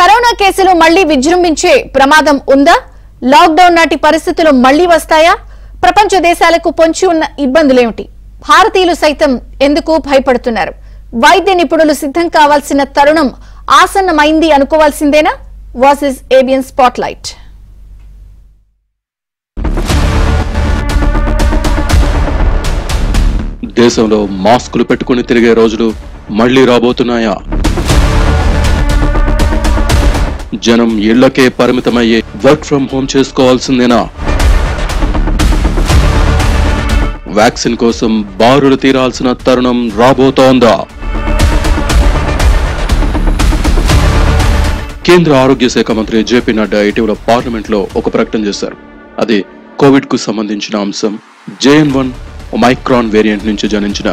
Corona కేసులు మళ్లీ విజృంభించే ప్రమాదం ఉందా? లాక్డౌన్ నాటి పరిస్థితులు మళ్లీ వస్తాయా? ప్రపంచ దేశాలకు పొంచి ఉన్న ఇబ్బందులేమిటి? భారతీయులు సైతం ఎందుకు భయపడుతున్నారు? వైద్య నిపుణులు సిద్ధం కావాల్సిన తరుణం ఆసన్నమైంది అనుకోవాల్సిందేనా? What is ABN spotlight. దేశంలో మాస్కులు పెట్టుకుని తిరిగే రోజులు మళ్లీ రాబోతున్నాయా? జనం ఇళ్లకే పరిమితమయ్యే వర్క్ ఫ్రం హోమ్ చేసుకోవాల్సిందేనా? వ్యాక్సిన్ కోసం బారులు తీరాల్సిన తరుణం రాబోతోందా? కేంద్ర ఆరోగ్య శాఖ మంత్రి జేపీ నడ్డా ఇటీవల పార్లమెంట్ లో ఒక ప్రకటన చేశారు. అది కోవిడ్ కు సంబంధించిన అంశం. JN.1 ఒమైక్రాన్ వేరియంట్ నుంచి జనించిన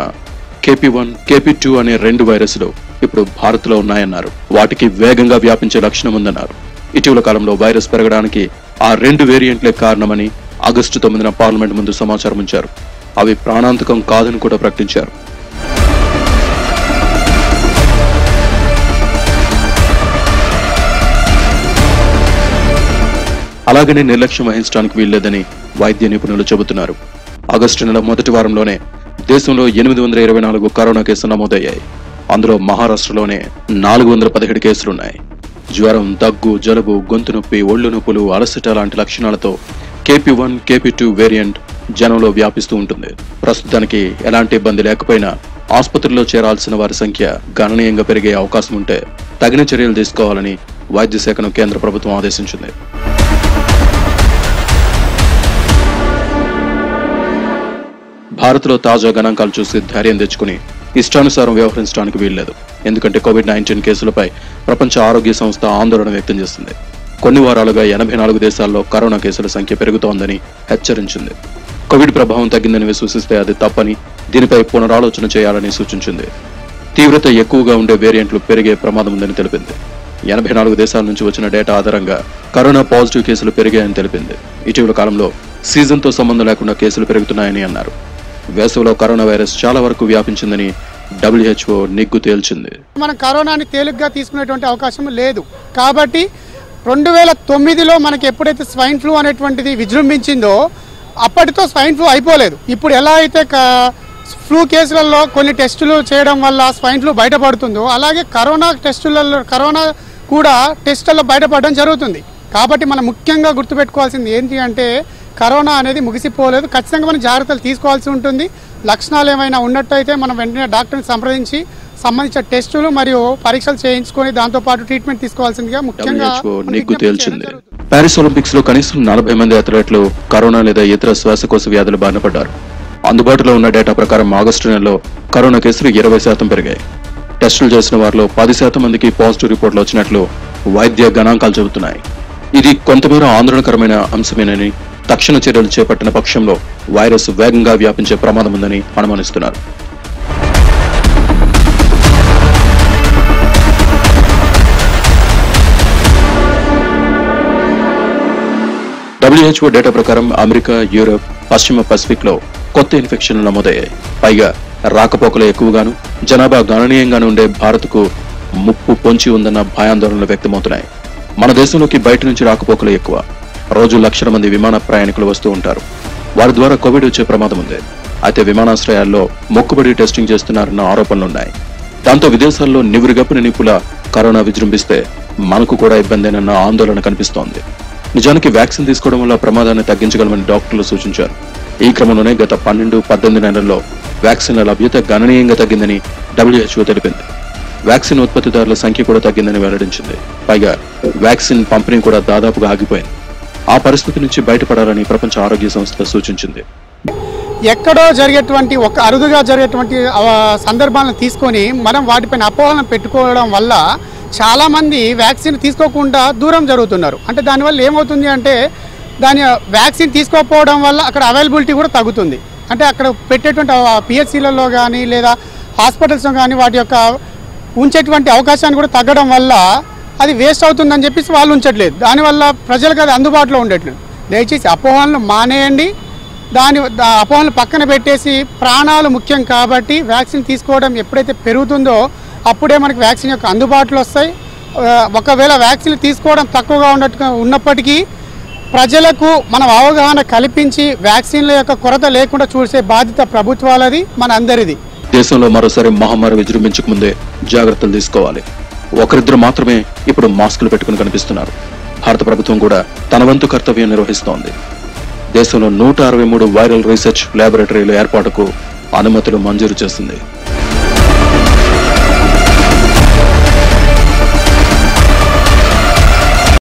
KP.1, KP.2 అనే 2 వైరస్లు ఇప్పుడు భారత్ లో ఉన్నాయన్నారు. వాటికి వేగంగా వ్యాపించే లక్షణం ఉందన్నారు. ఇటీవల కాలంలో వైరస్ పెరగడానికి ఆ 2 వేరియంట్లే కారణమని ఆగస్టు 9న పార్లమెంట్ ముందు సమాచారం ఉంచారు. అవి ప్రాణాంతకం కాదని కూడా ప్రకటించారు. అలాగనే నిర్లక్ష్యం వహించడానికి వీల్లేదని వైద్య నిపుణులు చెబుతున్నారు. ఆగస్టు నెల మొదటి వారంలోనే దేశంలో 824 కరోనా కేసులు నమోదయ్యాయి. అందులో మహారాష్ట్రలోనే 417 కేసులున్నాయి. జ్వరం, దగ్గు, జలుబు, గొంతు నొప్పి, ఒళ్ళు నొప్పులు, అలసట లాంటి లక్షణాలతో KP.1, KP.2 వేరియంట్ జనంలో వ్యాపిస్తూ ఉంటుంది. ప్రస్తుతానికి ఎలాంటి ఇబ్బంది లేకపోయినా ఆసుపత్రిలో చేరాల్సిన వారి సంఖ్య గణనీయంగా పెరిగే అవకాశం ఉంటే తగిన చర్యలు తీసుకోవాలని వైద్య శాఖను కేంద్ర ప్రభుత్వం ఆదేశించింది. భారత్లో తాజా గణాంకాలు చూసి ధైర్యం తెచ్చుకుని ఇష్టానుసారం వ్యవహరించడానికి వీల్లేదు. ఎందుకంటే COVID-19 కేసులపై ప్రపంచ ఆరోగ్య సంస్థ ఆందోళన వ్యక్తం చేస్తుంది. కొన్ని వారాలుగా 84 దేశాల్లో కరోనా కేసుల సంఖ్య పెరుగుతోందని హెచ్చరించింది. కోవిడ్ ప్రభావం తగ్గిందని విశ్వసిస్తే అది తప్పని, దీనిపై పునరాలోచన చేయాలని సూచించింది. తీవ్రత ఎక్కువగా ఉండే వేరియంట్లు పెరిగే ప్రమాదం ఉందని తెలిపింది. 84 దేశాల నుంచి వచ్చిన డేటా ఆధారంగా కరోనా పాజిటివ్ కేసులు పెరిగాయని తెలిపింది. ఇటీవల కాలంలో సీజన్తో సంబంధం లేకుండా కేసులు పెరుగుతున్నాయని అన్నారు. వేసవిలో కరోనా వైరస్ చాలా వరకు వ్యాపించిందని WHO నిగ్గు తేల్చింది. మనం కరోనాని తేలిగ్గా తీసుకునేటువంటి అవకాశం లేదు. కాబట్టి 2009లో మనకి ఎప్పుడైతే స్వైన్ ఫ్లూ అనేటువంటిది విజృంభించిందో అప్పటితో స్వైన్ ఫ్లూ అయిపోలేదు. ఇప్పుడు ఎలా అయితే ఫ్లూ కేసులలో కొన్ని టెస్టులు చేయడం వల్ల స్వైన్ ఫ్లూ బయటపడుతుందో అలాగే కరోనా కూడా టెస్టుల్లో బయటపడడం జరుగుతుంది. కాబట్టి మనం ముఖ్యంగా గుర్తుపెట్టుకోవాల్సింది ఏంటి అంటే కరోనా అనేది ముగిసిపోలేదు. ఖచ్చితంగా మనం జాగ్రత్తలు తీసుకోవాల్సి ఉంటుంది. లక్షణాలు ఏమైనా ఉన్నట్టయితే మనం వెంటనే డాక్టర్ని సంబంధించిన టెస్టులు మరియు పరీక్షలు చేయించుకొని దాంతోపాటు ట్రీట్మెంట్ తీసుకోవాల్సిందిగా ముఖ్యంగా నిగ్గు తేల్చింది. పారిస్ ఒలింపిక్స్ లో కనీసం 40 మంది అథ్లెట్లు కరోనా లేదా ఇతర శ్వాసకోశ వ్యాధులు బారిన పడ్డారు. అందుబాటులో ఉన్న డేటా ప్రకారం ఆగస్టు నెలలో కరోనా కేసులు 20% పెరిగాయి. టెస్టులు చేసిన వారిలో 10% మందికి పాజిటివ్ రిపోర్టులు వచ్చినట్లు వైద్య గణాంకాలు చెబుతున్నాయి. ఇది కొంతమేర ఆందోళనకరమైన అంశమేనని, తక్షణ చర్యలు చేపట్టిన పక్షంలో వైరస్ వేగంగా వ్యాపించే ప్రమాదం ఉందని అనుమానిస్తున్నారు. WHO డేటా ప్రకారం అమెరికా, యూరప్, పశ్చిమ పసిఫిక్ లో కొత్త ఇన్ఫెక్షన్లు నమోదయ్యాయి. పైగా రాకపోకలు ఎక్కువగాను, జనాభా గణనీయంగాను ఉండే భారత్కు ముప్పు పొంచి ఉందన్న భయాందోళనలు వ్యక్తమవుతున్నాయి. మన దేశంలోకి బయట నుంచి రాకపోకలు ఎక్కువ. రోజు లక్షల మంది విమాన ప్రయాణికులు వస్తూ ఉంటారు. వారి ద్వారా కోవిడ్ వచ్చే ప్రమాదం ఉంది. అయితే విమానాశ్రయాల్లో మొక్కుబడి టెస్టింగ్ చేస్తున్నారన్న ఆరోపణలున్నాయి. దాంతో విదేశాల్లో నివురుగప్పిన నిపుల కరోనా విజృంభిస్తే మనకు కూడా ఇబ్బందేనన్న ఆందోళన కనిపిస్తోంది. నిజానికి వ్యాక్సిన్ తీసుకోవడం వల్ల ప్రమాదాన్ని తగ్గించగలమని డాక్టర్లు సూచించారు. ఈ క్రమంలోనే గత 12-18 నెలల్లో వ్యాక్సిన్ల లభ్యత గణనీయంగా తగ్గిందని WHO తెలిపింది. వ్యాక్సిన్ ఉత్పత్తిదారుల సంఖ్య కూడా తగ్గిందని వెల్లడించింది. పైగా వ్యాక్సిన్ పంపిణీ కూడా దాదాపుగా ఆగిపోయింది. ఆ పరిస్థితి నుంచి బయటపడాలని ప్రపంచ ఆరోగ్య సంస్థ సూచించింది. ఎక్కడో జరిగేటువంటి అరుదుగా జరిగేటువంటి సందర్భాలను తీసుకొని మనం వాటిపైన అపోహలను పెట్టుకోవడం వల్ల చాలా మంది వ్యాక్సిన్ తీసుకోకుండా దూరం జరుగుతున్నారు. అంటే దానివల్ల ఏమవుతుంది అంటే వ్యాక్సిన్ తీసుకోకపోవడం వల్ల అక్కడ అవైలబిలిటీ కూడా తగ్గుతుంది. అంటే అక్కడ పెట్టేటువంటి PHCలలో కానీ లేదా హాస్పిటల్స్లో కానీ వాటి యొక్క ఉంచేటువంటి అవకాశాన్ని కూడా తగ్గడం వల్ల అది వేస్ట్ అవుతుందని చెప్పేసి వాళ్ళు ఉంచట్లేదు. దానివల్ల ప్రజలకు అది అందుబాటులో ఉండట్లేదు. దయచేసి అపోహలను మానేయండి. అపోహలను పక్కన పెట్టేసి ప్రాణాలు ముఖ్యం కాబట్టి వ్యాక్సిన్ తీసుకోవడం ఎప్పుడైతే పెరుగుతుందో అప్పుడే మనకి వ్యాక్సిన్ యొక్క అందుబాటులో వస్తాయి. ఒకవేళ వ్యాక్సిన్ తీసుకోవడం తక్కువగా ఉన్నప్పటికీ ప్రజలకు మనం అవగాహన కల్పించి వ్యాక్సిన్ల యొక్క కొరత లేకుండా చూసే బాధ్యత ప్రభుత్వాలది, మన అందరిది. దేశంలో మరోసారి మహమ్మారి విజృంభించక ముందే జాగ్రత్తలు తీసుకోవాలి. ఒకరిద్దరు మాత్రమే ఇప్పుడు మాస్కులు పెట్టుకుని కనిపిస్తున్నారు. భారత ప్రభుత్వం కూడా తన వంతు కర్తవ్యం నిర్వహిస్తోంది. దేశంలో 163 వైరల్ రీసెర్చ్ ల్యాబొరేటరీల ఏర్పాటుకు అనుమతులు మంజూరు చేసింది.